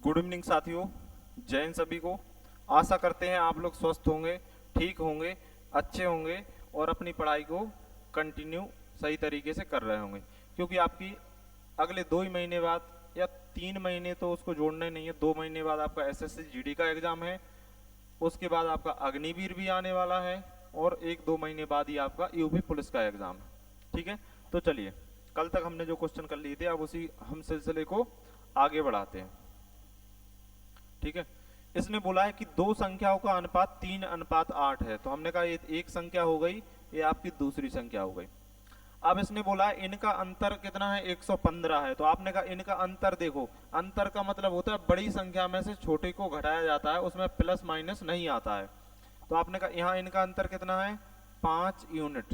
Good evening साथियों, जय हिंद सभी को। आशा करते हैं आप लोग स्वस्थ होंगे, ठीक होंगे, अच्छे होंगे और अपनी पढ़ाई को कंटिन्यू सही तरीके से कर रहे होंगे, क्योंकि आपकी अगले 2 ही महीने बाद या 3 महीने तो उसको जोड़ना ही नहीं है, 2 महीने बाद आपका एसएससी जीडी का एग्जाम है। उसके बाद आपका अग्निवीर भी आने वाला है और 1-2 महीने बाद ही आपका यूपी पुलिस का एग्जाम है। ठीक है, तो चलिए, कल तक हमने जो क्वेश्चन कर लिए थे अब उसी हम सिलसिले को आगे बढ़ाते हैं। ठीक है, इसने बोला है कि दो संख्याओं का अनुपात 3:8 है, तो हमने कहा ये एक संख्या हो गई, ये आपकी दूसरी संख्या हो गई। अब इसने बोला है इनका अंतर कितना है, 115 है, तो आपने कहा इनका अंतर देखो, अंतर का मतलब होता है बड़ी संख्या में से छोटे को घटाया जाता है, उसमें प्लस माइनस नहीं आता है। तो आपने कहा यहाँ इनका अंतर कितना है, 5 यूनिट,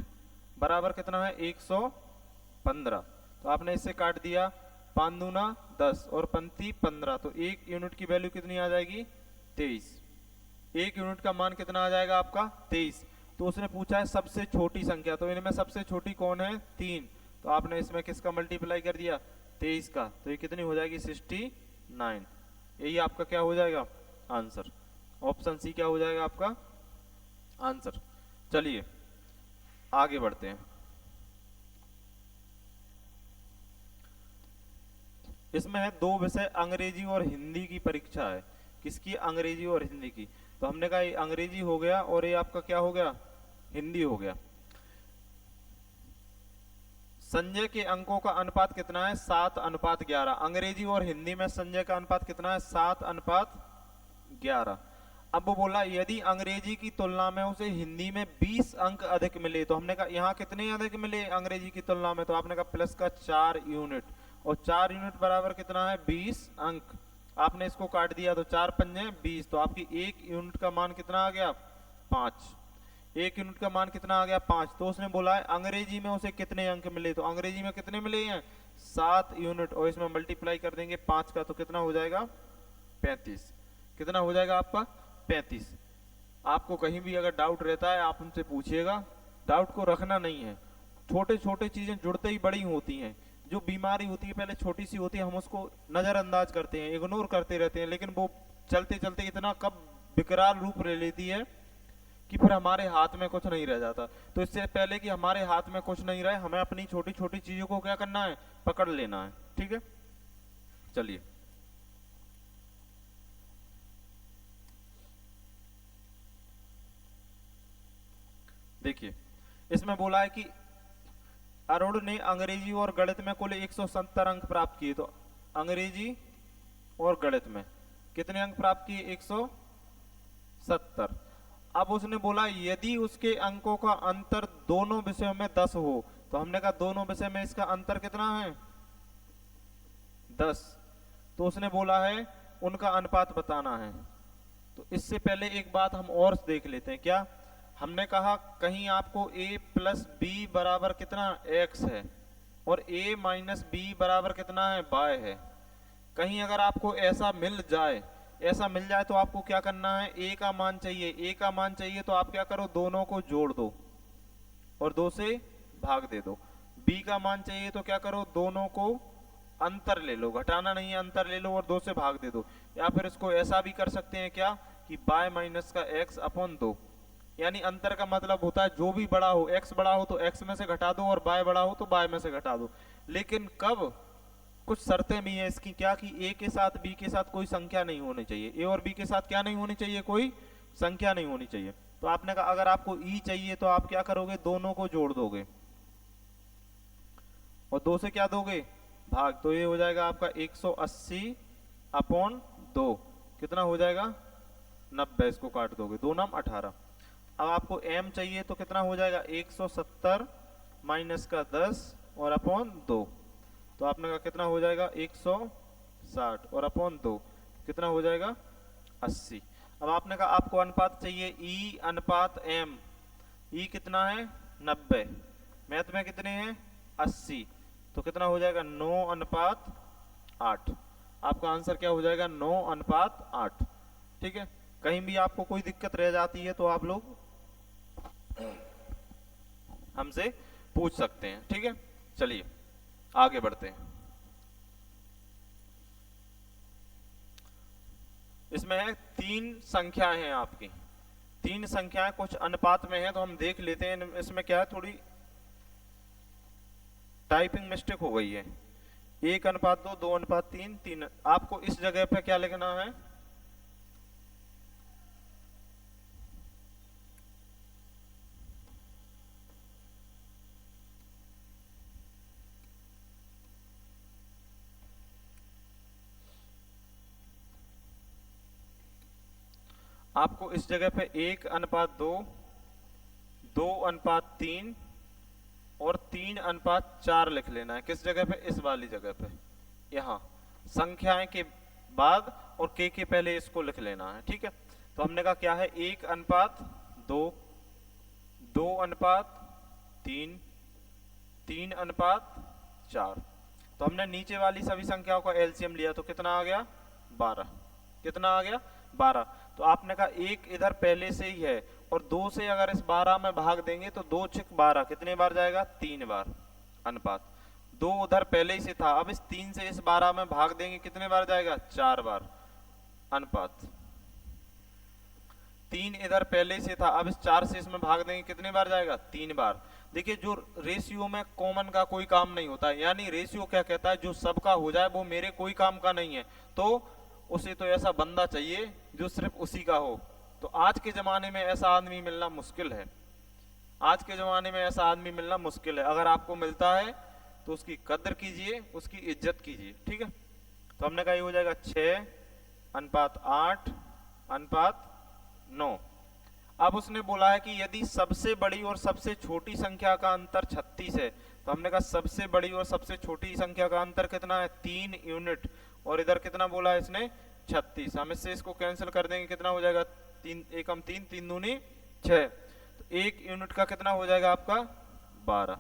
बराबर कितना है 115। तो आपने इससे काट दिया, 5 दूना 10 और पंती 15, तो 1 यूनिट की वैल्यू कितनी आ जाएगी, 23। 1 यूनिट का मान कितना आ जाएगा आपका, 23। तो उसने पूछा है सबसे छोटी संख्या, तो इनमें सबसे छोटी कौन है, 3। तो आपने इसमें किसका मल्टीप्लाई कर दिया, 23 का, तो ये कितनी हो जाएगी, 69। यही आपका क्या हो जाएगा, आंसर। ऑप्शन सी क्या हो जाएगा आपका आंसर। चलिए आगे बढ़ते हैं। इसमें है 2 विषय अंग्रेजी और हिंदी की परीक्षा है। किसकी, अंग्रेजी और हिंदी की। तो हमने कहा ये अंग्रेजी हो गया और ये आपका क्या हो गया, हिंदी हो गया। संजय के अंकों का अनुपात कितना है, 7:11। अंग्रेजी और हिंदी में संजय का अनुपात कितना है, 7:11। अब वो बोला यदि अंग्रेजी की तुलना में उसे हिंदी में 20 अंक अधिक मिले, तो हमने कहा यहाँ कितने अधिक मिले अंग्रेजी की तुलना में, तो आपने कहा प्लस का 4 यूनिट, और 4 यूनिट बराबर कितना है, 20 अंक। आपने इसको काट दिया तो 4 पंजे 20, तो आपकी 1 यूनिट का मान कितना आ गया, 5। 1 यूनिट का मान कितना आ गया, 5। तो उसने बोला है अंग्रेजी में उसे कितने अंक मिले, तो अंग्रेजी में कितने मिले हैं, 7 यूनिट, और इसमें मल्टीप्लाई कर देंगे 5 का, तो कितना हो जाएगा, 35। कितना हो जाएगा आपका, 35। आपको कहीं भी अगर डाउट रहता है आप उनसे पूछिएगा, डाउट को रखना नहीं है। छोटे छोटे चीजें जुड़ते ही बड़ी होती हैं। जो बीमारी होती है पहले छोटी सी होती है, हम उसको नजरअंदाज करते हैं, इग्नोर करते रहते हैं, लेकिन वो चलते चलते इतना कब विकराल रूप ले लेती है कि फिर हमारे हाथ में कुछ नहीं रह जाता। तो इससे पहले कि हमारे हाथ में कुछ नहीं रहे, हमें अपनी छोटी छोटी चीजों को क्या करना है, पकड़ लेना है। ठीक है, चलिए देखिए, इसमें बोला है कि अरुण ने अंग्रेजी और गणित में कुल 170 अंक प्राप्त किए। तो अंग्रेजी और गणित में कितने अंक प्राप्त किए, 170। अब उसने बोला यदि उसके अंकों का अंतर दोनों विषयों में 10 हो, तो हमने कहा दोनों विषय में इसका अंतर कितना है, 10। तो उसने बोला है उनका अनुपात बताना है। तो इससे पहले एक बात हम और देख लेते हैं, क्या हमने कहा कहीं आपको a प्लस बी बराबर कितना x है और a माइनस बी बराबर कितना है, y है। कहीं अगर आपको ऐसा मिल जाए, ऐसा मिल जाए तो आपको क्या करना है, a का मान चाहिए, a का मान चाहिए तो आप क्या करो, दोनों को जोड़ दो और 2 से भाग दे दो। b का मान चाहिए तो क्या करो, दोनों को अंतर ले लो, घटाना नहीं है, अंतर ले लो और 2 से भाग दे दो। या फिर इसको ऐसा भी कर सकते हैं क्या कि y माइनस का x अपॉन 2, यानी अंतर का मतलब होता है जो भी बड़ा हो, x बड़ा हो तो x में से घटा दो और y बड़ा हो तो y में से घटा दो। लेकिन कब, कुछ शर्तें भी हैं इसकी, क्या कि a के साथ b के साथ कोई संख्या नहीं होनी चाहिए, a और b के साथ क्या नहीं होनी चाहिए, कोई संख्या नहीं होनी चाहिए। तो आपने कहा अगर आपको e चाहिए तो आप क्या करोगे, दोनों को जोड़ दोगे और 2 से क्या दोगे, भाग। तो ये हो जाएगा आपका 180 अपॉन 2, कितना हो जाएगा, 90। इसको काट दोगे, 2 नाम 18। अब आपको m चाहिए तो कितना हो जाएगा, 170 माइनस का 10 और अपॉन 2, तो आपने कहा कितना हो जाएगा, 160 और अपॉन 2 कितना हो जाएगा, 80। अब आपने कहा आपको अनुपात चाहिए e अनुपात m, e कितना है, 90, मैथ में कितने हैं, 80, तो कितना हो जाएगा, 9:8। आपका आंसर क्या हो जाएगा, 9:8। ठीक है, कहीं भी आपको कोई दिक्कत रह जाती है तो आप लोग हमसे पूछ सकते हैं। ठीक है, चलिए आगे बढ़ते हैं। इसमें है 3 संख्याएं हैं आपकी, 3 संख्याएं कुछ अनुपात में है, तो हम देख लेते हैं। इसमें क्या है, थोड़ी टाइपिंग मिस्टेक हो गई है। 1:2, 2:3, 3। आपको इस जगह पे क्या लिखना है, आपको इस जगह पे 1:2, 2:3 और 3:4 लिख लेना है। किस जगह पे, इस वाली जगह पे, यहाँ संख्याएं के बाद और के पहले इसको लिख लेना है, ठीक है। तो हमने कहा क्या है, 1:2, 2:3, 3:4। तो हमने नीचे वाली सभी संख्याओं का एलसीएम लिया तो कितना आ गया, 12। कितना आ गया, 12। तो आपने कहा 1 इधर पहले से ही है और 2 से अगर इस 12 में भाग देंगे तो 2 छिक 12 कितने बार जाएगा, 3 बार। अनुपात 2 उधर पहले ही से था, अब इस 3 से इस 12 में भाग देंगे कितने बार जाएगा, 4 बार। अनुपात 3 इधर पहले से था, अब इस 4 से इसमें भाग देंगे कितने बार जाएगा, 3 बार। देखिए जो रेशियो में कॉमन का कोई काम नहीं होता है, यानी रेशियो क्या कहता है, जो सबका हो जाए वो मेरे कोई काम का नहीं है, तो उसे तो ऐसा बंदा चाहिए जो सिर्फ उसी का हो। तो आज के जमाने में ऐसा आदमी मिलना मुश्किल है, आज के जमाने में ऐसा आदमी मिलना मुश्किल है। अगर आपको मिलता है तो उसकी कद्र कीजिए, उसकी इज्जत कीजिए, ठीक है। तो हमने कहा ये हो जाएगा 6:8:9। अब उसने बोला है कि यदि सबसे बड़ी और सबसे छोटी संख्या का अंतर 36 है, तो हमने कहा सबसे बड़ी और सबसे छोटी संख्या का अंतर कितना है, 3 यूनिट। और इधर कितना बोला है इसने, 36। हम इससे इसको कैंसिल कर देंगे, कितना हो जाएगा, 3 एकम 3, 3 दूनी 6। तो 1 यूनिट का कितना हो जाएगा आपका, 12।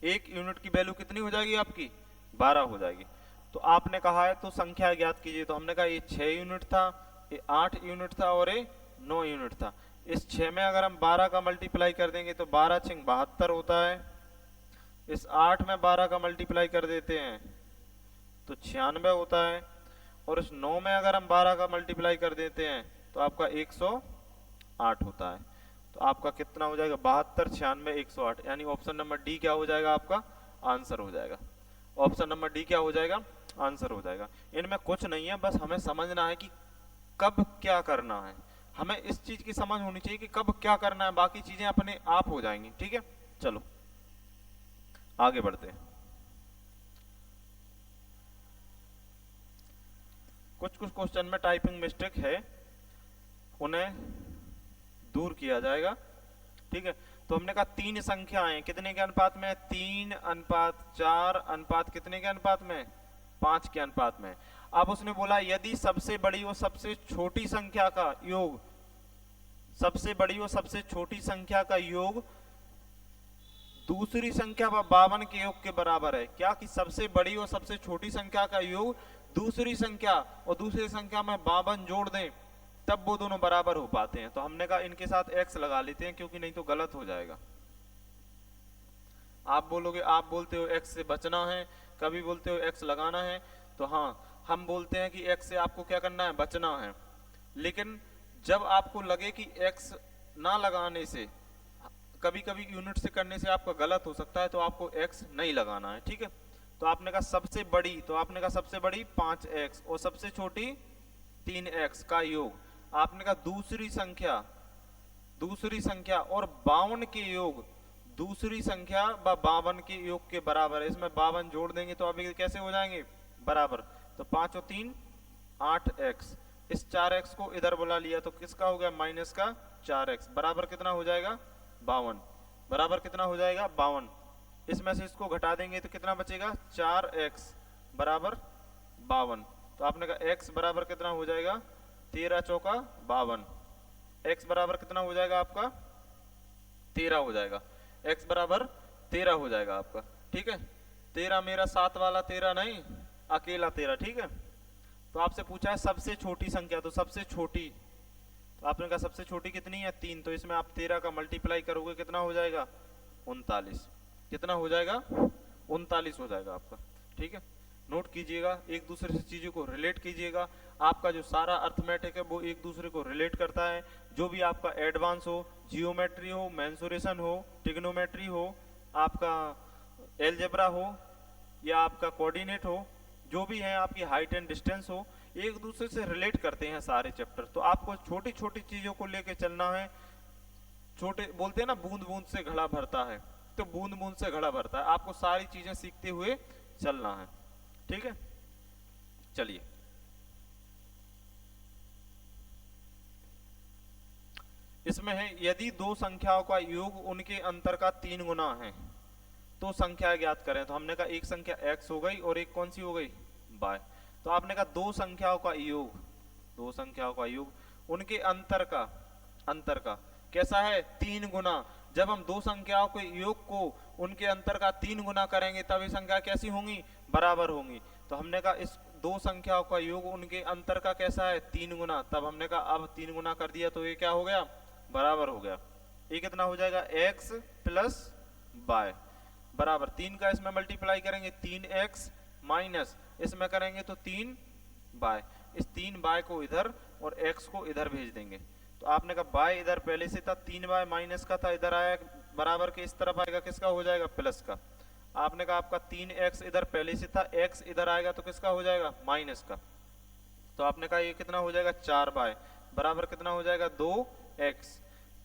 1 यूनिट की वैल्यू कितनी हो जाएगी आपकी, 12 हो जाएगी। तो आपने कहा है तो संख्या ज्ञात कीजिए, तो हमने कहा ये 6 यूनिट था, ये 8 यूनिट था और ये 9 यूनिट था। इस 6 में अगर हम 12 का मल्टीप्लाई कर देंगे तो 12 छिंग 72 होता है। इस 8 में 12 का मल्टीप्लाई कर देते हैं तो 96 होता है। और इस 9 में अगर हम 12 का मल्टीप्लाई कर देते हैं तो आपका 108 होता है। तो आपका कितना हो जाएगा, 72, 96, 108। यानी ऑप्शन नंबर डी क्या हो जाएगा, आपका आंसर हो जाएगा। ऑप्शन नंबर डी क्या हो जाएगा, आंसर हो जाएगा। इनमें कुछ नहीं है, बस हमें समझना है कि कब क्या करना है। हमें इस चीज की समझ होनी चाहिए कि कब क्या करना है, बाकी चीजें अपने आप हो जाएंगी, ठीक है। चलो आगे बढ़ते हैं। कुछ कुछ क्वेश्चन में टाइपिंग मिस्टेक है, उन्हें दूर किया जाएगा, ठीक है। तो हमने कहा 3 संख्याएं कितने के अनुपात में, 3:4 अनुपात कितने के अनुपात में, 5 के अनुपात में। अब उसने बोला यदि सबसे बड़ी और सबसे छोटी संख्या का योग, सबसे बड़ी और सबसे छोटी संख्या का योग दूसरी संख्या 52 के योग के बराबर है। क्या कि सबसे बड़ी और सबसे छोटी संख्या का योग दूसरी संख्या और दूसरी संख्या में 52 जोड़ दें तब वो दोनों बराबर हो पाते हैं। तो हमने कहा इनके साथ x लगा लेते हैं, क्योंकि नहीं तो गलत हो जाएगा। आप बोलोगे, आप बोलते हो x से बचना है, कभी बोलते हो x लगाना है। तो हाँ, हम बोलते हैं कि x से आपको क्या करना है, बचना है। लेकिन जब आपको लगे कि x ना लगाने से, कभी कभी यूनिट से करने से आपका गलत हो सकता है, तो आपको x नहीं लगाना है, ठीक है। तो आपने कहा सबसे बड़ी, तो आपने कहा सबसे बड़ी 5x और सबसे छोटी 3x का योग। आपने कहा दूसरी संख्या और 52 के योग दूसरी संख्या व 52 के योग के बराबर है। इसमें 52 जोड़ देंगे तो अभी कैसे हो जाएंगे, बराबर। तो 5 और 3 8x, इस 4x को इधर बुला लिया तो किसका हो गया, माइनस का 4x, बराबर कितना हो जाएगा, 52। बराबर कितना हो जाएगा, 52। इसमें से इसको घटा देंगे तो कितना बचेगा, 4x बराबर 52। तो आपने कहा x बराबर कितना हो जाएगा, 13 चौका 52। x बराबर कितना हो जाएगा आपका, 13 हो जाएगा। x बराबर 13 हो जाएगा आपका, ठीक है। 13 मेरा साथ वाला 13 नहीं, अकेला 13, ठीक है। तो आपसे पूछा है सबसे छोटी संख्या, तो सबसे छोटी, तो आपने कहा सबसे छोटी कितनी है, 3। तो इसमें आप 13 का मल्टीप्लाई करोगे कितना हो जाएगा, 39। कितना हो जाएगा, 39 हो जाएगा आपका, ठीक है। नोट कीजिएगा, एक दूसरे से चीजों को रिलेट कीजिएगा। आपका जो सारा अर्थमेटिक है वो एक दूसरे को रिलेट करता है। जो भी आपका एडवांस हो, जियोमेट्री हो, मेंसुरेशन हो, ट्रिग्नोमेट्री हो, आपका एलजेब्रा हो या आपका कोऑर्डिनेट हो, जो भी है, आपकी हाइट एंड डिस्टेंस हो, एक दूसरे से रिलेट करते हैं सारे चैप्टर। तो आपको छोटी छोटी चीजों को लेके चलना है। छोटे बोलते हैं ना, बूंद बूंद से घड़ा भरता है, तो बूंद बूंद से घड़ा भरता है। आपको सारी चीजें सीखते हुए चलना है, ठीक है। चलिए, इसमें है यदि दो संख्याओं का योग उनके अंतर का 3 गुना है तो संख्या ज्ञात करें। तो हमने कहा एक संख्या x हो गई और एक कौन सी हो गई, y। तो आपने कहा दो संख्याओं का योग, दो संख्याओं का योग उनके अंतर का कैसा है, 3 गुना। जब हम दो संख्याओं के योग को उनके अंतर का 3 गुना करेंगे तब ये संख्या कैसी होंगी, बराबर होंगी। तो हमने कहा इस दो संख्याओं का योग उनके अंतर का कैसा है, 3 गुना। तब हमने कहा अब 3 गुना कर दिया तो ये क्या हो गया, बराबर हो गया। ये कितना हो जाएगा, x प्लस y बराबर 3 का इसमें मल्टीप्लाई करेंगे 3x माइनस इसमें करेंगे तो 3y। इस 3y को इधर और x को इधर भेज देंगे। तो आपने कहा y इधर पहले से था, 3y माइनस का था, इधर आया बराबर के इस तरफ आएगा, किसका हो जाएगा, प्लस का। आपने कहा आपका 3x इधर पहले से था, x इधर आएगा तो किसका हो जाएगा, माइनस का। तो आपने कहा ये कितना हो जाएगा, 4y बराबर कितना हो जाएगा, 2x।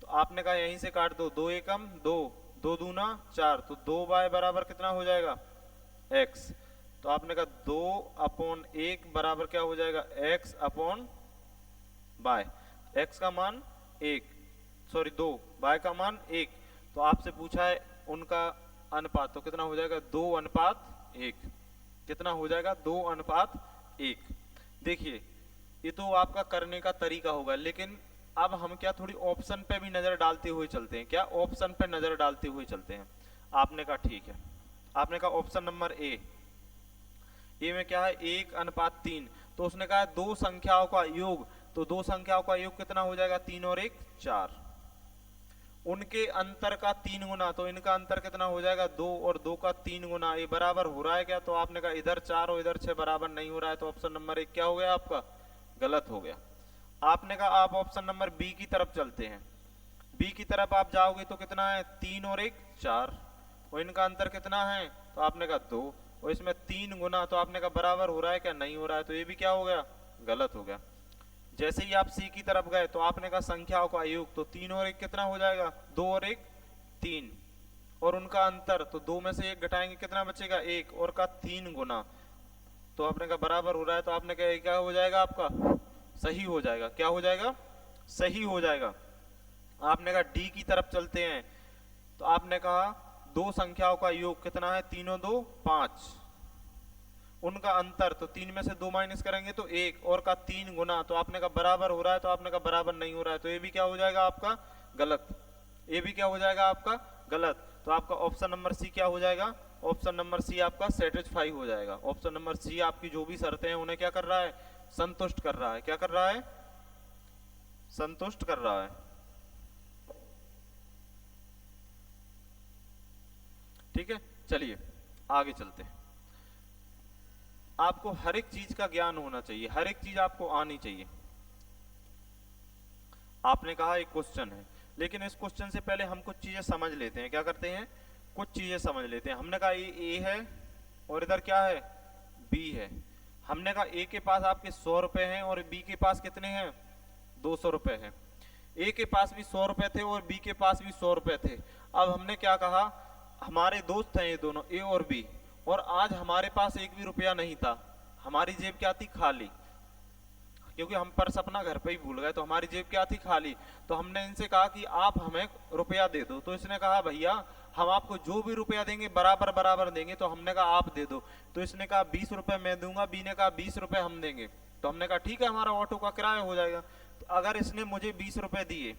तो आपने कहा यहीं से काट दो, 2 एकम 2, 2 दूना 4, तो 2y बराबर कितना हो जाएगा, x। तो आपने कहा 2/1 बराबर क्या हो जाएगा, x अपॉन y। x का मान 1, सॉरी 2, y का मान 1। तो आपसे पूछा है उनका अनुपात, तो कितना हो जाएगा, 2:1। कितना हो जाएगा, 2:1। देखिए ये तो आपका करने का तरीका होगा, लेकिन अब हम क्या थोड़ी ऑप्शन पे भी नजर डालते हुए चलते हैं, क्या ऑप्शन पे नजर डालते हुए चलते हैं। आपने कहा ठीक है, आपने कहा ऑप्शन नंबर ए में क्या है, 1:3। तो उसने कहा दो संख्याओं का योग, तो दो संख्याओं का योग कितना हो जाएगा, 3 और 1 4। उनके अंतर का 3 गुना, तो इनका अंतर कितना हो जाएगा, 2 और 2 का 3 गुना। ये बराबर हो रहा है क्या, तो आपने कहा इधर 4 और इधर 6 बराबर नहीं हो रहा है, तो ऑप्शन नंबर 1 क्या हो गया आपका, गलत हो गया। आपने कहा आप ऑप्शन नंबर बी की तरफ चलते हैं। बी की तरफ आप जाओगे तो कितना है, 3 और 1 4, और इनका अंतर कितना है, तो आपने कहा 2, और इसमें 3 गुना, तो आपने कहा बराबर हो रहा है क्या, नहीं हो रहा है, तो ये भी क्या हो गया, गलत हो गया। जैसे ही आप सी की तरफ गए तो आपने कहा संख्याओं का योग, तो 3 और 1 कितना हो जाएगा, 2 और 1 3, और उनका अंतर, तो 2 में से 1 घटाएंगे कितना बचेगा, 1, और का 3 गुना। तो आपने कहा बराबर हो रहा है, तो आपने कहा क्या हो जाएगा आपका, सही हो जाएगा। क्या हो जाएगा, सही हो जाएगा। आपने कहा डी की तरफ चलते हैं, तो आपने कहा दो संख्याओं का योग कितना है, 3 और 2 5, उनका अंतर, तो 3 में से 2 माइनस करेंगे तो 1, और का 3 गुना। तो आपने कहा बराबर हो रहा है, तो आपने कहा बराबर नहीं हो रहा है, तो ये भी क्या हो जाएगा आपका, गलत। ये भी क्या हो जाएगा आपका, गलत। तो आपका ऑप्शन नंबर सी क्या हो जाएगा, ऑप्शन नंबर सी आपका सेटिस्फाई हो जाएगा। ऑप्शन नंबर सी आपकी जो भी शर्तें हैं उन्हें क्या कर रहा है, संतुष्ट कर रहा है। क्या कर रहा है, संतुष्ट कर रहा है। ठीक है, चलिए आगे चलते हैं। आपको हर एक चीज का ज्ञान होना चाहिए, हर एक चीज आपको आनी चाहिए। आपने कहा एक क्वेश्चन है, लेकिन इस क्वेश्चन से पहले हम कुछ चीजें समझ लेते हैं। क्या करते हैं, कुछ चीजें समझ लेते हैं। हमने कहा ये ए है और इधर क्या है, बी है। हमने कहा ए के पास आपके 100 रुपए हैं और बी के पास कितने हैं, 200 रुपए हैं। ए के पास भी 100 रुपए थे और बी के पास भी 100 रुपए थे। अब हमने क्या कहा, हमारे दोस्त हैं ये दोनों, ए और बी, और आज हमारे पास एक भी रुपया नहीं था। हमारी जेब क्या थी, खाली, क्योंकि हम पर्स अपना घर पे ही भूल गए, तो हमारी जेब क्या थी, खाली। तो हमने इनसे कहा कि आप हमें रुपया दे दो। तो इसने कहा भैया हम आपको जो भी रुपया देंगे बराबर बराबर देंगे। तो हमने कहा आप दे दो। तो इसने कहा 20 रुपए मैं दूंगा, बी ने कहा 20 रुपए हम देंगे। तो हमने कहा ठीक है, हमारा ऑटो का किराया हो जाएगा। तो अगर इसने मुझे 20 रुपए दिए,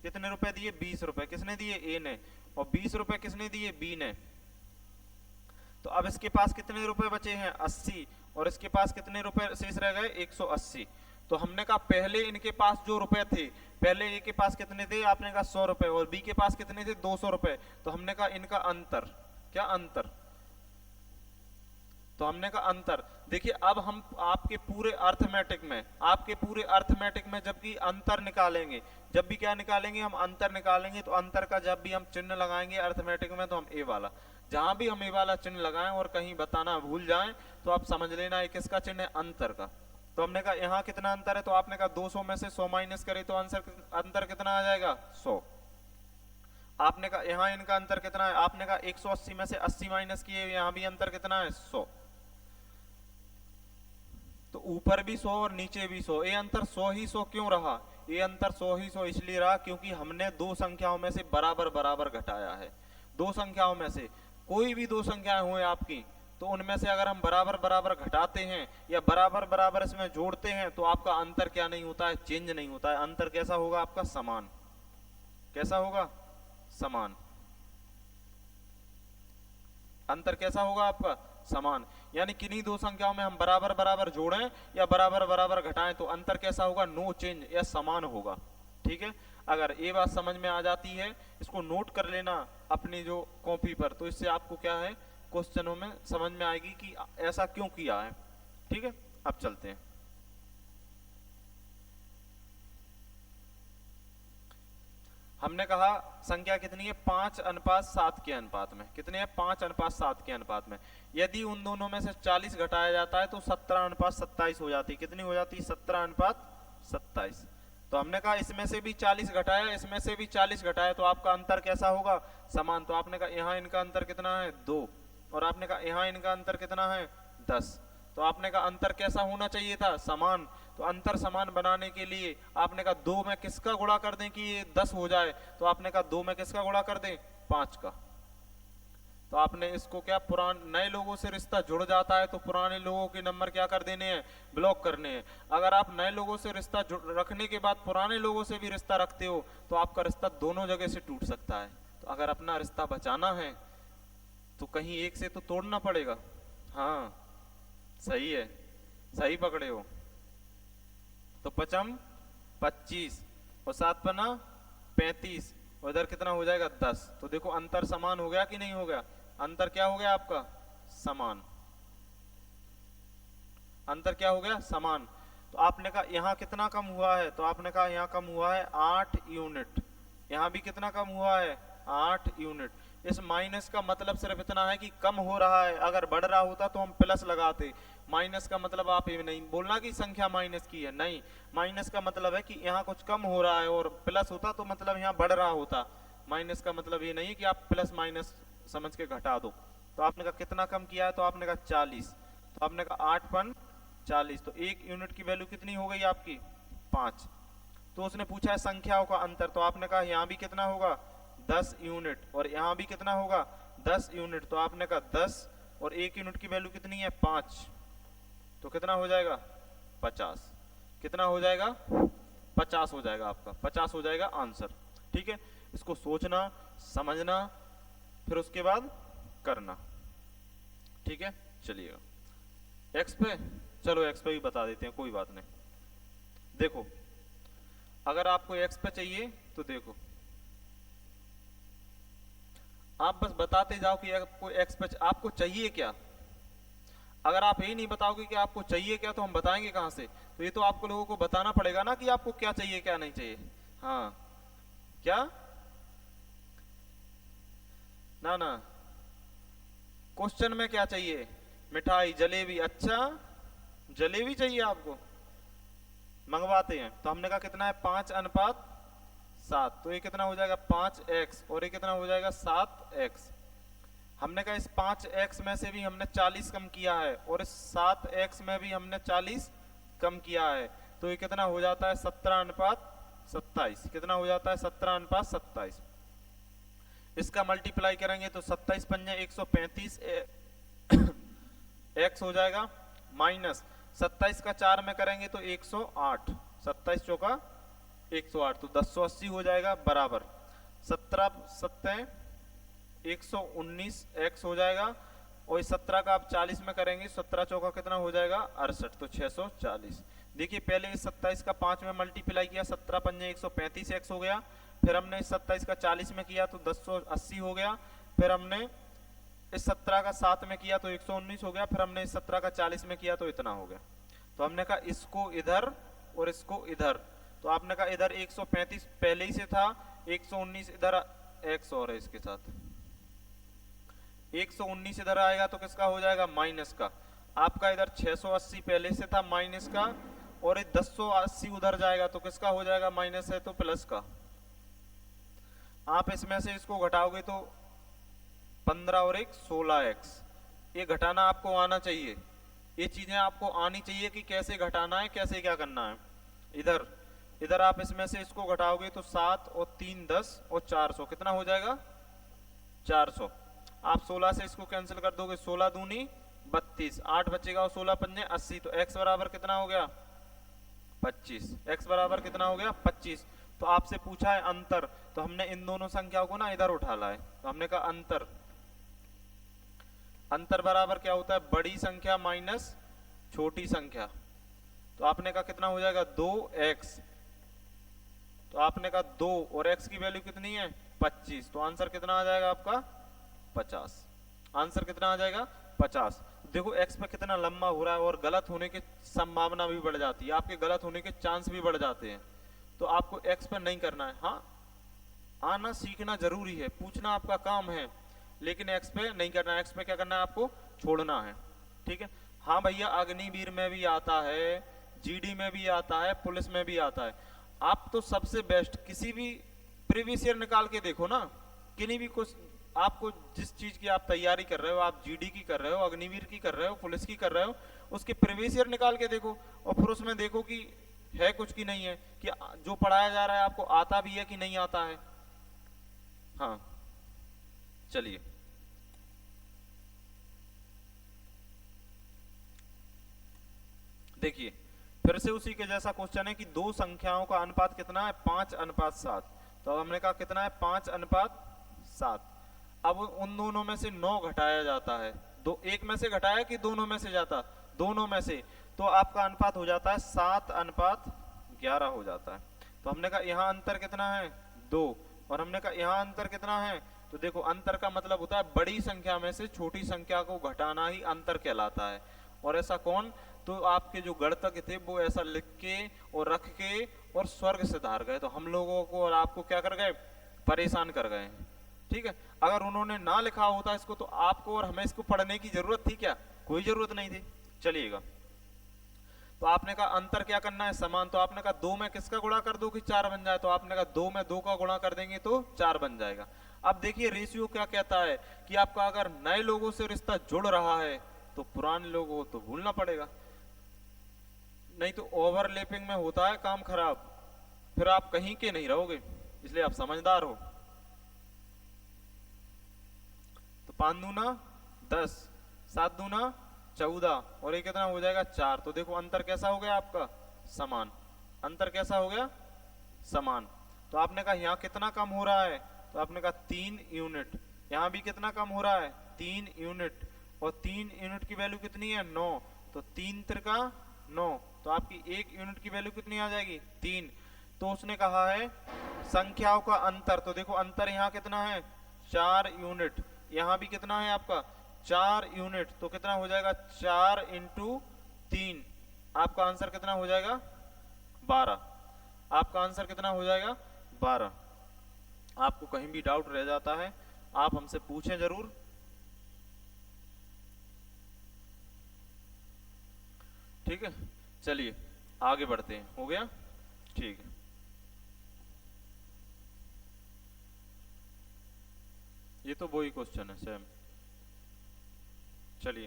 कितने रुपए दिए, 20 रुपए किसने दिए, ए ने, और 20 रुपए किसने दिए, बी ने। तो अब इसके पास कितने रुपए बचे हैं, 80, और इसके पास कितने रुपए शेष रह गए, 180। तो हमने कहा पहले इनके पास जो रुपए थे, पहले ए के पास कितने थे, आपने कहा 100 रुपए, और बी के पास कितने थे, 200 रुपए। तो हमने कहा इनका अंतर, क्या अंतर, तो हमने कहा अंतर। देखिए अब हम आपके पूरे अर्थमेटिक में जब भी अंतर निकालेंगे, जब भी क्या निकालेंगे, हम अंतर निकालेंगे, तो अंतर का जब भी हम चिन्ह लगाएंगे अर्थमेटिक में, तो हम ए वाला, जहां भी हम ए वाला चिन्ह लगाएं और कहीं बताना भूल जाएं तो आप समझ लेना है किसका चिन्ह है, अंतर का। तो हमने कहा यहाँ कितना अंतर है, तो आपने कहा 200 में से 100 माइनस करे तो अंतर कितना आ जाएगा, 100। आपने कहा यहाँ इनका अंतर कितना है, आपने कहा 180 में से 80 माइनस किए, यहाँ भी अंतर कितना है, 100। तो ऊपर भी 100 और नीचे भी 100। ये अंतर 100 ही 100 क्यों रहा, ये अंतर 100 ही 100 इसलिए रहा क्योंकि हमने दो संख्याओं में से बराबर बराबर घटाया है। दो संख्याओं में से कोई भी दो संख्याएं हुए आपकी, तो उनमें से अगर हम बराबर बराबर घटाते हैं या बराबर बराबर इसमें जोड़ते हैं तो आपका अंतर क्या नहीं होता है, चेंज नहीं होता है। अंतर कैसा होगा आपका, समान। कैसा होगा, समान। अंतर कैसा होगा आपका, समान। यानी किन्हीं दो संख्याओं में हम बराबर बराबर जोड़ें या बराबर बराबर घटाएं तो अंतर कैसा होगा, नो चेंज, या समान होगा। ठीक है, अगर ये बात समझ में आ जाती है, इसको नोट कर लेना अपनी जो कॉपी पर, तो इससे आपको क्या है, क्वेश्चनों में समझ में आएगी कि ऐसा क्यों किया है। ठीक है, अब चलते हैं। हमने कहा संख्या कितनी है, 5:7 के अनुपात में। कितने हैं, 5:7 के अनुपात में। यदि उन दोनों में से 40 घटाया जाता है तो 17:27 हो जाती है। कितनी हो जाती है, 17:27। तो हमने कहा इसमें से भी 40 घटाया, इसमें से भी 40 घटाया, तो आपका अंतर कैसा होगा, समान। तो आपने कहा यहाँ इनका अंतर कितना है, 2, और आपने कहा यहाँ इनका अंतर कितना है, 10। तो आपने कहा अंतर कैसा होना चाहिए था, समान। तो अंतर समान बनाने के लिए आपने कहा 2 में किसका गुणा कर दें कि ये 10 हो जाए, तो आपने कहा 2 में किसका गुणा कर दें, 5 का। तो आपने इसको क्या, नए लोगों से रिश्ता जुड़ जाता है तो पुराने लोगों के नंबर क्या कर देने हैं, ब्लॉक करने हैं। अगर आप नए लोगों से रिश्ता रखने के बाद पुराने लोगों से भी रिश्ता रखते हो तो आपका रिश्ता दोनों जगह से टूट सकता है। तो अगर अपना रिश्ता बचाना है तो कहीं एक से तो तोड़ना पड़ेगा। हाँ सही है, सही पकड़े हो। तो 5 25 और 7 पना 35, और इधर कितना हो जाएगा, 10। तो देखो अंतर समान हो गया कि नहीं हो गया, अंतर क्या हो गया आपका, समान। अंतर क्या हो गया, समान। तो आपने कहा यहाँ कितना कम हुआ है, तो आपने कहा यहाँ कम हुआ है 8 यूनिट। यहाँ भी कितना कम हुआ है, 8 यूनिट। इस माइनस का मतलब सिर्फ इतना है कि कम हो रहा है। अगर बढ़ रहा होता तो हम प्लस लगाते। माइनस का मतलब आप ये नहीं बोलना कि संख्या माइनस की है, नहीं। माइनस का मतलब है कि यहाँ कुछ कम हो रहा है, और प्लस होता तो मतलब यहाँ बढ़ रहा होता। माइनस का मतलब ये नहीं है कि आप प्लस माइनस समझ के घटा दो। तो आपने कहा कितना कम किया है, तो आपने कहा 40। तो आपने कहा 8 पन 40, तो 1 यूनिट की वैल्यू कितनी हो गई आपकी, 5। तो उसने पूछा है संख्याओं का अंतर, तो आपने कहा यहाँ भी कितना होगा, 10 यूनिट, और यहाँ भी कितना होगा, 10 यूनिट। तो आपने कहा 10 और 1 यूनिट की वैल्यू कितनी है, 5। तो कितना हो जाएगा, 50। कितना हो जाएगा, 50 हो जाएगा आपका, 50 हो जाएगा आंसर। ठीक है, इसको सोचना, समझना, फिर उसके बाद करना। ठीक है, चलिएगा एक्स पे। चलो एक्स पे भी बता देते हैं, कोई बात नहीं। देखो अगर आपको एक्स पे चाहिए तो देखो आप बस बताते जाओ कि आपको एक्स पे आपको चाहिए क्या। अगर आप यही नहीं बताओगे कि आपको चाहिए क्या तो हम बताएंगे कहां से। तो ये तो आपको लोगों को बताना पड़ेगा ना कि आपको क्या चाहिए क्या नहीं चाहिए। हाँ क्या, ना ना, क्वेश्चन में क्या चाहिए, मिठाई, जलेबी। अच्छा जलेबी चाहिए आपको, मंगवाते हैं। तो हमने कहा कितना है, 5:7। तो ये कितना हो जाएगा, 5x, और ये कितना हो जाएगा, 7x। हमने कहा इस 5x में से भी हमने 40 कम किया है, और इस 7x में भी हमने 40 कम किया है। तो ये कितना हो जाता है, 17:27। कितना हो जाता है, 17:27। इसका मल्टीप्लाई करेंगे तो 27 पंजे 135 x हो जाएगा, माइनस 27 का 4 में करेंगे तो 108। 27 चौका 108, तो 1080 हो जाएगा, बराबर 17 7 119 x हो जाएगा। और 17 का आप 40 में करेंगे, 17 चौका कितना हो जाएगा, 68, तो 640। देखिए पहले इस 27 का 5 में मल्टीप्लाई किया, 17 पंजे 135 x हो गया। फिर हमने इस 27 का 40 में किया तो 1080 हो गया। फिर हमने इस 17 का 7 में किया तो 119 हो गया, फिर हमने इस 17 का 40 में किया तो इतना हो गया। तो हमने कहा इसको इधर और इसको इधर, तो आपने कहा इधर 135 पहले ही से था, 119 इधर एक्स और है इसके साथ, 119 इधर आएगा तो किसका हो जाएगा, माइनस का। आपका इधर 680 पहले से था माइनस का, और ये 1080 उधर जाएगा तो किसका हो जाएगा, माइनस है तो प्लस का। आप इसमें से इसको घटाओगे तो 15 और 1 16x, ये घटाना आपको आना चाहिए, ये चीजें आपको आनी चाहिए कि कैसे घटाना है, कैसे क्या करना है। इधर इधर आप इसमें से इसको घटाओगे तो 7 और 3 10 और 400 कितना हो जाएगा, 400। आप 16 से इसको कैंसिल कर दोगे, 16 दूनी 32, 8 बचेगा और 16 पंजे 80, तो x बराबर कितना हो गया, 25। x बराबर कितना हो गया, 25। तो आपसे पूछा है अंतर, तो हमने इन दोनों संख्याओं को ना इधर उठा लाए, तो हमने कहा अंतर, अंतर बराबर क्या होता है, बड़ी संख्या माइनस छोटी संख्या। तो आपने कहा कितना हो जाएगा, 2x, तो आपने कहा 2 और x की वैल्यू कितनी है, 25, तो आंसर कितना आ जाएगा आपका, 50। आंसर कितना आ जाएगा, 50। देखो x पे कितना लंबा हो रहा है, और गलत होने की संभावना भी बढ़ जाती है, आपके गलत होने के चांस भी बढ़ जाते हैं। तो आपको x पे नहीं करना है, हाँ आना सीखना जरूरी है, पूछना आपका काम है, लेकिन x पे नहीं करना है, x पे क्या करना है, आपको छोड़ना है, ठीक है। हाँ भैया अग्निवीर में भी आता है, जीडी में भी आता है, पुलिस में भी आता है। आप तो सबसे बेस्ट किसी भी प्रीवियस ईयर निकाल के देखो ना, किन्हीं भी कुछ आपको जिस चीज की आप तैयारी कर रहे हो, आप जीडी की कर रहे हो, अग्निवीर की कर रहे हो, पुलिस की कर रहे हो, उसके प्रीवियस ईयर निकाल के देखो, और फिर उसमें देखो कि है कुछ की नहीं है, कि जो पढ़ाया जा रहा है आपको आता भी है कि नहीं आता है। हाँ चलिए, देखिए फिर से उसी के जैसा क्वेश्चन है कि दो संख्याओं का अनुपात कितना है, 5:7। तो हमने कहा कितना है, 5:7। अब उन दोनों में से 9 घटाया जाता है, दो एक में से घटाया कि दोनों में से जाता, दोनों में से, तो आपका अनुपात हो जाता है 7:11 हो जाता है। तो हमने कहा यहाँ अंतर कितना है, 2, और हमने कहा यहाँ अंतर कितना है, तो देखो अंतर का मतलब होता है बड़ी संख्या में से छोटी संख्या को घटाना ही अंतर कहलाता है। और ऐसा कौन, तो आपके जो गणतज्ञ थे वो ऐसा लिख के और रख के और स्वर्ग से धार गए, तो हम लोगों को और आपको क्या कर गए, परेशान कर गए, ठीक है। अगर उन्होंने ना लिखा होता इसको तो आपको और हमें इसको पढ़ने की जरूरत थी क्या, कोई जरूरत नहीं थी। चलिएगा, तो आपने कहा अंतर क्या करना है, समान, तो आपने कहा 2 में किसका गुणा कर दो कि 4 बन जाए, तो आपने कहा 2 में 2 का गुणा कर देंगे तो 4 बन जाएगा। अब देखिए रेशियो क्या कहता है कि आपका अगर नए लोगों से रिश्ता जुड़ रहा है तो पुराने लोगों को तो भूलना पड़ेगा, नहीं तो ओवरलैपिंग में होता है काम खराब, फिर आप कहीं के नहीं रहोगे, इसलिए आप समझदार हो। तो 5 दूना 10, 7 दूना 14, और ये कितना हो जाएगा 4। तो देखो अंतर कैसा हो गया आपका, समान। अंतर कैसा हो गया, समान। तो आपने कहा यहाँ कितना कम हो रहा है, तो आपने कहा 3 यूनिट। यहाँ भी कितना कम हो रहा है, 3 यूनिट, और 3 यूनिट की वैल्यू कितनी है, 9, तो 3 त्रिका 9, तो आपकी 1 यूनिट की वैल्यू कितनी आ जाएगी, 3। तो उसने कहा है संख्याओं का अंतर, तो देखो अंतर यहाँ कितना है, 4 यूनिट, यहाँ भी कितना है आपका 4 यूनिट, तो कितना हो जाएगा 4 इंटू 3, आपका आंसर कितना हो जाएगा 12। आपका आंसर कितना हो जाएगा 12। आपको कहीं भी डाउट रह जाता है आप हमसे पूछें जरूर। ठीक है, चलिए आगे बढ़ते हैं, हो गया, ठीक है। ये तो वही क्वेश्चन है सेम। चलिए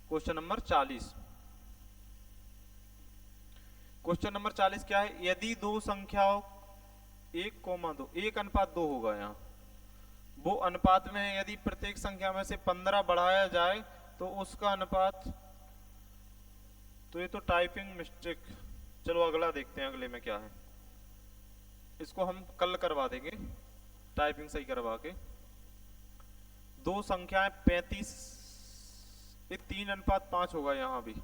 क्वेश्चन नंबर 40। क्वेश्चन नंबर 40 क्या है, यदि दो संख्याओं 1,2 1:2 होगा यहाँ, वो अनुपात में है, यदि प्रत्येक संख्या में से 15 बढ़ाया जाए तो उसका अनुपात, तो ये तो टाइपिंग मिस्टेक, चलो अगला देखते हैं, अगले में क्या है, इसको हम कल करवा देंगे टाइपिंग सही करवा के। दो संख्याएं 35, ये 3:5 होगा यहाँ भी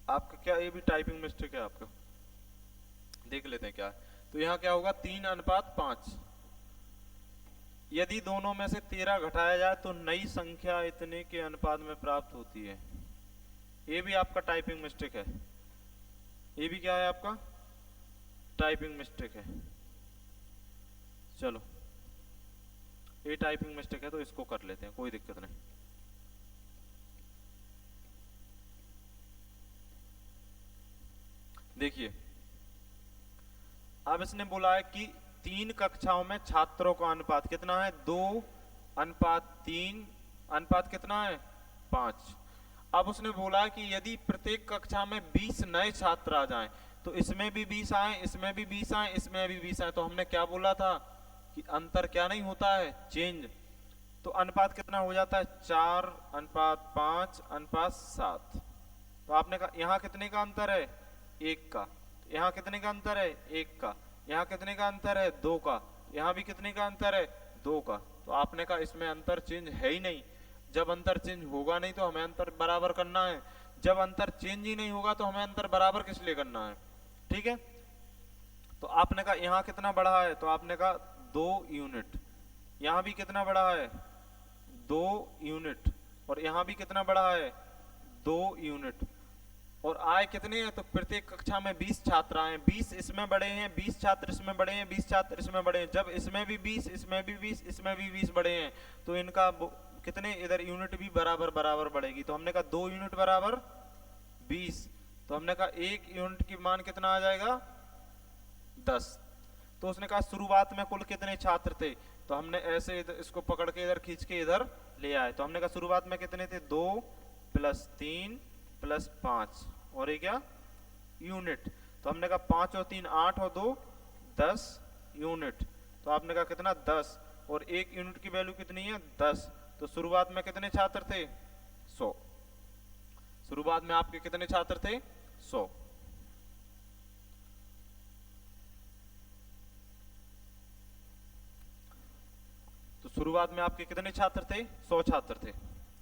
आपका, क्या ये भी टाइपिंग मिस्टेक है आपका, देख लेते हैं क्या है। तो यहाँ क्या होगा 3:5, यदि दोनों में से 13 घटाया जाए तो नई संख्या इतने के अनुपात में प्राप्त होती है। ये भी आपका टाइपिंग मिस्टेक है, ये भी क्या है आपका टाइपिंग मिस्टेक है। चलो ये टाइपिंग मिस्टेक है तो इसको कर लेते हैं, कोई दिक्कत नहीं। देखिए अब इसने बोला है कि 3 कक्षाओं में छात्रों का अनुपात कितना है, 2:3 अनुपात कितना है 5। अब उसने बोला कि यदि प्रत्येक कक्षा में 20 नए छात्र आ जाएं तो इसमें भी 20 आए, इसमें भी 20 आए, इसमें भी 20 आए, तो हमने क्या बोला था कि अंतर क्या नहीं होता है, चेंज। तो अनुपात कितना हो जाता है 4:5:7। तो आपने कहा यहाँ कितने का अंतर है 1 का, यहाँ कितने का अंतर है 1 का, यहाँ कितने का अंतर है 2 का, यहाँ भी कितने का अंतर है 2 का। तो आपने कहा इसमें अंतर चेंज है ही नहीं। जब अंतर चेंज होगा नहीं तो हमें अंतर बराबर करना है, जब अंतर चेंज ही नहीं होगा तो हमें अंतर बराबर किस लिए करना है, ठीक है। तो आपने कहा यहाँ कितना बढ़ा है, तो आपने कहा 2 यूनिट, यहाँ भी कितना बढ़ा है 2 यूनिट, और यहाँ भी कितना बढ़ा है 2 यूनिट। और आए कितने हैं, तो प्रत्येक कक्षा में 20 छात्र आए, 20 इसमें बढ़े हैं, 20 छात्र इसमें बढ़े हैं, 20 छात्र इसमें बढ़े हैं। जब इसमें भी 20, इसमें भी 20, इसमें भी 20 बढ़े हैं तो इनका कितने इधर यूनिट भी बराबर बराबर बढ़ेगी। तो हमने कहा 2 यूनिट बराबर 20, तो हमने कहा 1 यूनिट की मान कितना आ जाएगा 10। तो उसने कहा शुरुआत में कुल कितने छात्र थे, तो हमने ऐसे इसको पकड़ के इधर खींच के इधर ले आए। तो हमने कहा शुरुआत में कितने थे 2 + 3 + 5 और ये क्या यूनिट। तो हमने कहा 5 और 3 8 और 2 10 यूनिट। तो आपने कहा कितना 10, और 1 यूनिट की वैल्यू कितनी है 10। तो शुरुआत में कितने छात्र थे 100, शुरुआत में आपके कितने छात्र थे 100। तो शुरुआत में आपके कितने छात्र थे 100 छात्र थे।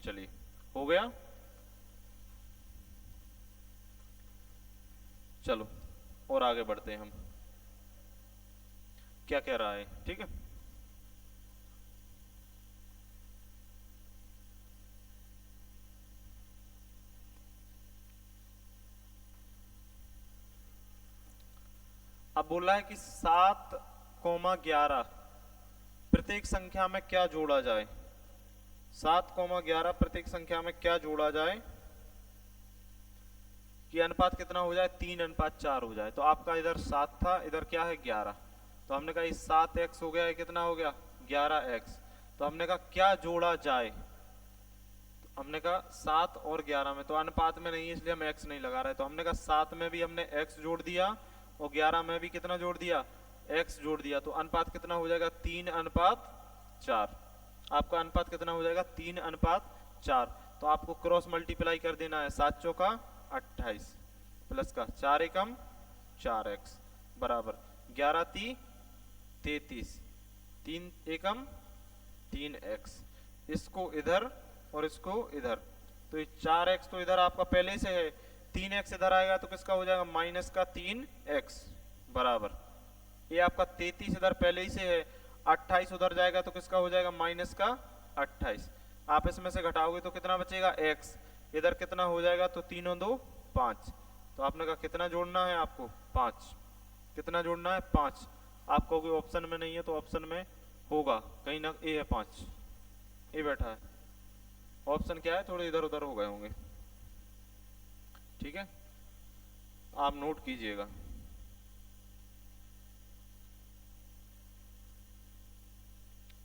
चलिए हो गया। चलो और आगे बढ़ते हैं हम, क्या कह रहा है, ठीक है। अब बोला है कि 7,11 प्रत्येक संख्या में क्या जोड़ा जाए, 7,11 प्रत्येक संख्या में क्या जोड़ा जाए कि अनुपात कितना हो जाए 3:4 हो जाए। तो आपका इधर 7 था, इधर क्या है 11, तो हमने कहा 7x हो गया, ये कितना हो गया 11x। तो हमने कहा क्या जोड़ा जाए, तो हमने कहा 7 और 11 में, तो अनुपात में नहीं है इसलिए हम x नहीं लगा रहे। तो हमने कहा 7 में भी हमने x जोड़ दिया और 11 में भी कितना जोड़ दिया x जोड़ दिया। तो अनुपात कितना हो जाएगा 3:4। आपका अनुपात कितना हो जाएगा 3:4। तो आपको क्रॉस मल्टीप्लाई कर देना है, 7 चौका 28 प्लस का 4 एकम 4x बराबर 11 × 33, 3 एकम 3x। इसको इधर और इसको इधर, तो ये 4x तो इधर आपका पहले से है, 3x इधर आएगा तो किसका हो जाएगा माइनस का 3x बराबर, ये आपका 33 इधर पहले ही से है, 28 उधर जाएगा तो किसका हो जाएगा माइनस का 28। आप इसमें से घटाओगे तो कितना बचेगा x, इधर कितना हो जाएगा तो 3 और 2 5। तो आपने कहा कितना जोड़ना है आपको 5, कितना जोड़ना है 5। आप कहोगे ऑप्शन में नहीं है, तो ऑप्शन में होगा कहीं ना, ए है 5, ए बैठा है, ऑप्शन क्या है थोड़े इधर उधर हो गए होंगे, ठीक है। आप नोट कीजिएगा।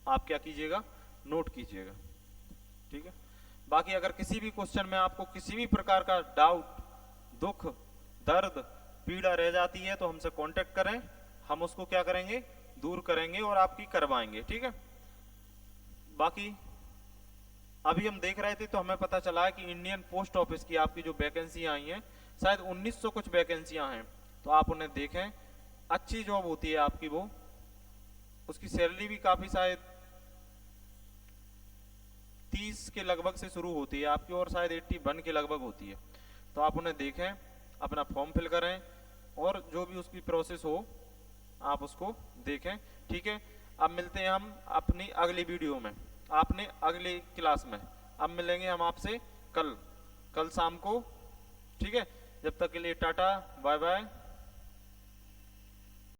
आप क्या कीजिएगा नोट कीजिएगा, ठीक है। बाकी अगर किसी भी क्वेश्चन में आपको किसी भी प्रकार का डाउट, दुख, दर्द, पीड़ा रह जाती है तो हमसे कांटेक्ट करें, हम उसको क्या करेंगे दूर करेंगे और आपकी करवाएंगे, ठीक है। बाकी अभी हम देख रहे थे तो हमें पता चला है कि इंडियन पोस्ट ऑफिस की आपकी जो वैकेंसी आई हैं शायद 1900 कुछ वैकेंसियां हैं, तो आप उन्हें देखें, अच्छी जॉब होती है आपकी वो, उसकी सैलरी भी काफी शायद 30 के लगभग से शुरू होती है आपकी और शायद 81 के लगभग होती है। तो आप उन्हें देखें, अपना फॉर्म फिल करें और जो भी उसकी प्रोसेस हो आप उसको देखें, ठीक है। अब मिलते हैं हम अपनी अगली वीडियो में, आपने अगली क्लास में। अब मिलेंगे हम आपसे कल शाम को, ठीक है। जब तक के लिए टाटा बाय बाय।